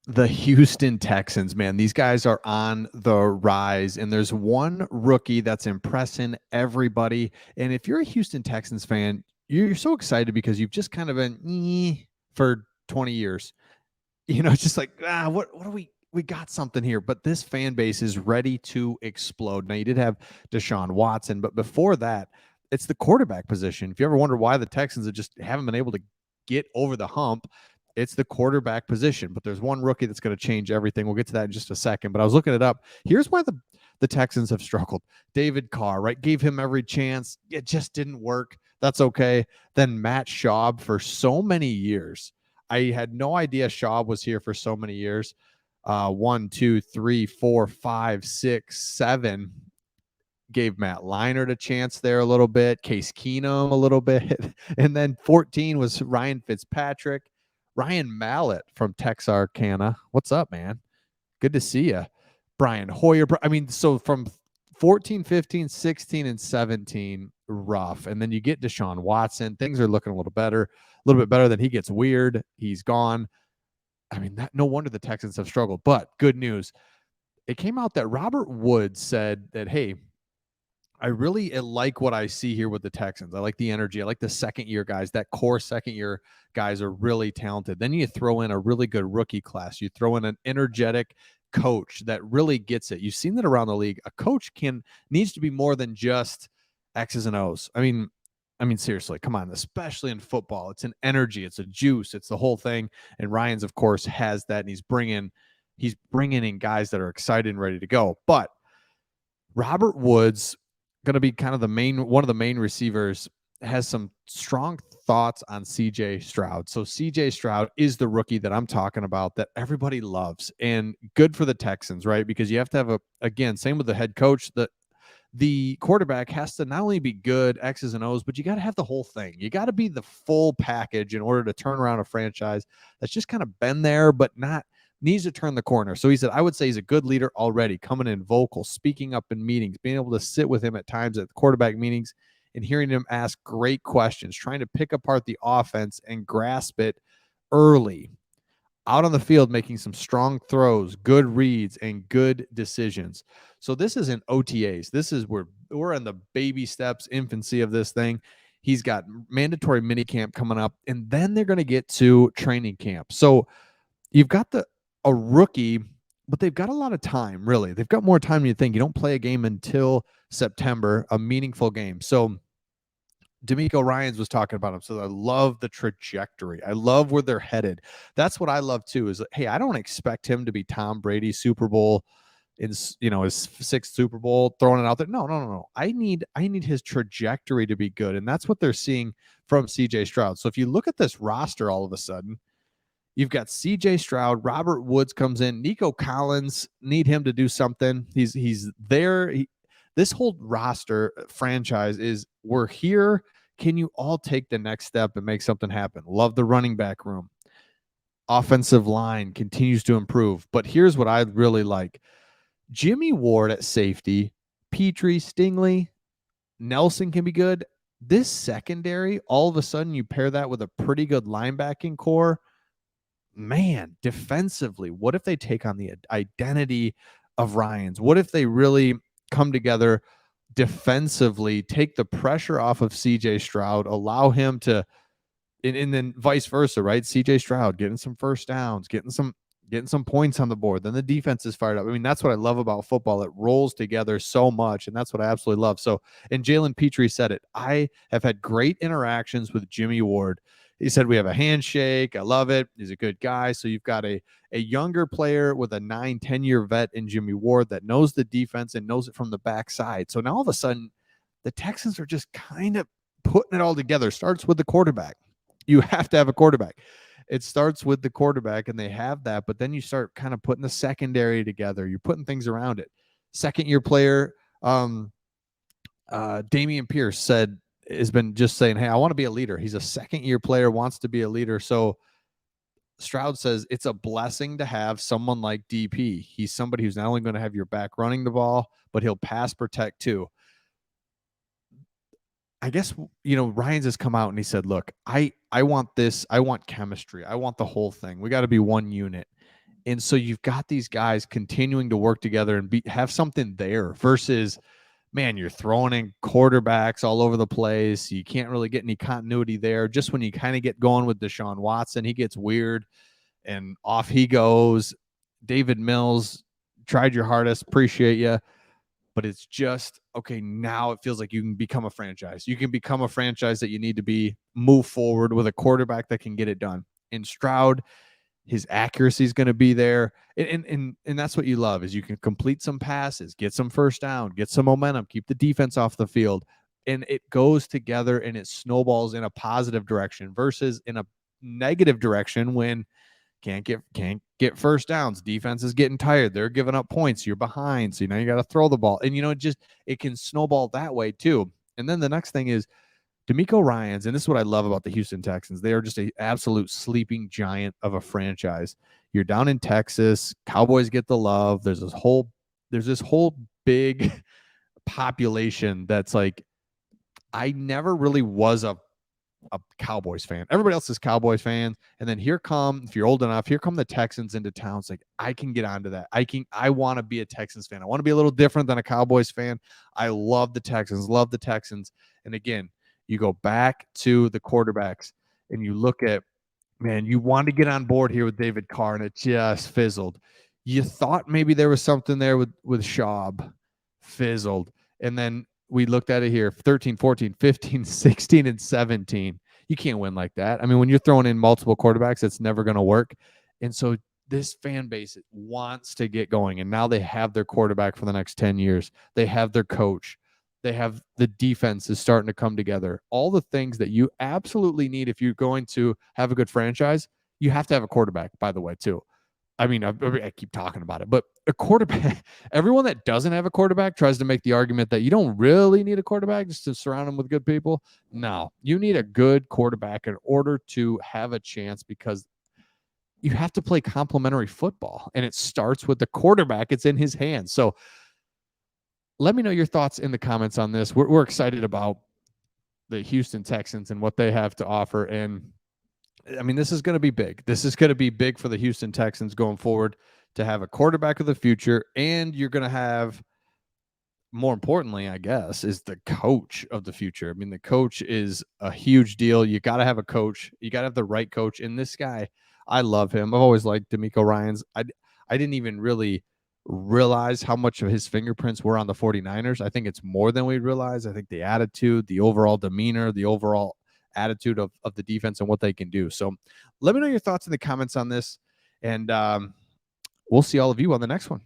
The Houston Texans, man, these guys are on the rise, and there's one rookie that's impressing everybody. And if you're a Houston Texans fan, you're so excited because you've just kind of been for 20 years. It's just like, what do we got something here, but this fan base is ready to explode. Now, you did have Deshaun Watson, but before that, it's the quarterback position. If you ever wonder why the Texans just haven't been able to get over the hump, it's the quarterback position. But there's one rookie that's going to change everything. We'll get to that in just a second. But I was looking it up. Here's why the Texans have struggled. David Carr, right? Gave him every chance. It just didn't work. That's okay. Then Matt Schaub for so many years. I had no idea Schaub was here for so many years. 1, 2, 3, 4, 5, 6, 7. Gave Matt Leinart a chance there a little bit, Case Keenum a little bit. And then 14 was Ryan Fitzpatrick, Ryan Mallett from Texarkana. What's up, man? Good to see you. Brian Hoyer. I mean, so from 14, 15, 16, and 17, rough. And then you get Deshaun Watson. Things are looking a little bit better. Then he gets weird. He's gone. I mean, no wonder the Texans have struggled. But good news. It came out that Robert Woods said that, hey, I really like what I see here with the Texans. I like the energy. I like the second-year guys. That core second-year guys are really talented. Then you throw in a really good rookie class. You throw in an energetic coach that really gets it. You've seen that around the league. A coach needs to be more than just X's and O's. I mean, seriously, come on, especially in football. It's an energy. It's a juice. It's the whole thing. And Ryan's, of course, has that, and he's bringing in guys that are excited and ready to go. But Robert Woods, going to be kind of one of the main receivers, has some strong thoughts on CJ Stroud. So CJ Stroud is the rookie that I'm talking about that everybody loves, and good for the Texans, right? Because you have to have again, same with the head coach, the quarterback has to not only be good X's and O's, but you got to have the whole thing. You got to be the full package in order to turn around a franchise that's just kind of been there, but needs to turn the corner. So he said, I would say he's a good leader already, coming in vocal, speaking up in meetings, being able to sit with him at times at the quarterback meetings and hearing him ask great questions, trying to pick apart the offense and grasp it early. Out on the field, making some strong throws, good reads, and good decisions. So this is in OTAs. This is where we're in the baby steps, infancy of this thing. He's got mandatory minicamp coming up, and then they're going to get to training camp. So you've got a rookie, but they've got a lot of time, really. They've got more time than you think. You don't play a game until September, a meaningful game. So D'Amico Ryans was talking about him. So I love the trajectory. I love where they're headed. That's what I love too, is, hey, I don't expect him to be Tom Brady Super Bowl in, his sixth Super Bowl, throwing it out there. No. I need his trajectory to be good. And that's what they're seeing from CJ Stroud. So if you look at this roster all of a sudden, you've got CJ Stroud, Robert Woods comes in, Nico Collins, need him to do something. He's there. This whole roster franchise is, we're here. Can you all take the next step and make something happen? Love the running back room. Offensive line continues to improve. But here's what I really like. Jimmy Ward at safety, Petrie, Stingley, Nelson can be good. This secondary, all of a sudden you pair that with a pretty good linebacking core. Man, defensively, what if they take on the identity of Ryans? What if they really come together defensively, take the pressure off of CJ Stroud, allow him to, and then vice versa, right? CJ Stroud getting some first downs, getting some points on the board. Then the defense is fired up. I mean, that's what I love about football. It rolls together so much, and that's what I absolutely love. So, and Jalen Petrie said it. I have had great interactions with Jimmy Ward. He said, we have a handshake. I love it. He's a good guy. So you've got a younger player with a 9-10-year vet in Jimmy Ward that knows the defense and knows it from the backside. So now all of a sudden, the Texans are just kind of putting it all together. Starts with the quarterback. You have to have a quarterback. It starts with the quarterback, and they have that, but then you start kind of putting the secondary together. You're putting things around it. Second-year player, Damian Pierce has been just saying, hey, I want to be a leader. He's a second-year player, wants to be a leader. So Stroud says it's a blessing to have someone like DP. He's somebody who's not only going to have your back running the ball, but he'll pass protect too. I guess, Ryans has come out and he said, look, I want this. I want chemistry. I want the whole thing. We got to be one unit. And so you've got these guys continuing to work together and have something there versus, man, you're throwing in quarterbacks all over the place. You can't really get any continuity there. Just when you kind of get going with Deshaun Watson, he gets weird and off he goes. David Mills, tried your hardest, appreciate you. But it's just, okay, now it feels like you can become a franchise. You can become a franchise that you need to be, move forward with a quarterback that can get it done. And Stroud, his accuracy is going to be there. And that's what you love is you can complete some passes, get some first down, get some momentum, keep the defense off the field. And it goes together and it snowballs in a positive direction versus in a negative direction when can't get first downs. Defense is getting tired. They're giving up points. You're behind. So now you got to throw the ball. And it can snowball that way too. And then the next thing is DeMeco Ryans, and this is what I love about the Houston Texans. They are just an absolute sleeping giant of a franchise. You're down in Texas. Cowboys get the love. There's this whole big population that's like, I never really was a Cowboys fan. Everybody else is Cowboys fans. And then if you're old enough, here come the Texans into town. It's like, I can get onto that. I want to be a Texans fan. I want to be a little different than a Cowboys fan. I love the Texans. And again, you go back to the quarterbacks and you look at, man, you wanted to get on board here with David Carr and it just fizzled. You thought maybe there was something there with Schaub, fizzled. And then we looked at it here 13, 14, 15, 16, and 17. You can't win like that. I mean, when you're throwing in multiple quarterbacks, it's never going to work. And so this fan base wants to get going. And now they have their quarterback for the next 10 years. They have their coach. They have the defense is starting to come together. All the things that you absolutely need if you're going to have a good franchise, you have to have a quarterback, by the way, too. I mean, I keep talking about it, but a quarterback, everyone that doesn't have a quarterback tries to make the argument that you don't really need a quarterback just to surround them with good people. No, you need a good quarterback in order to have a chance because you have to play complementary football and it starts with the quarterback. It's in his hands. So let me know your thoughts in the comments on this. We're excited about the Houston Texans and what they have to offer. And I mean, this is going to be big. This is going to be big for the Houston Texans going forward to have a quarterback of the future. And you're going to have, more importantly, I guess, is the coach of the future. I mean, the coach is a huge deal. You got to have a coach. You got to have the right coach. And this guy, I love him. I've always liked DeMeco Ryans. I didn't even really realize how much of his fingerprints were on the 49ers. I think it's more than we realize. I think the attitude, the overall demeanor, the overall attitude of the defense and what they can do. So let me know your thoughts in the comments on this. And we'll see all of you on the next one.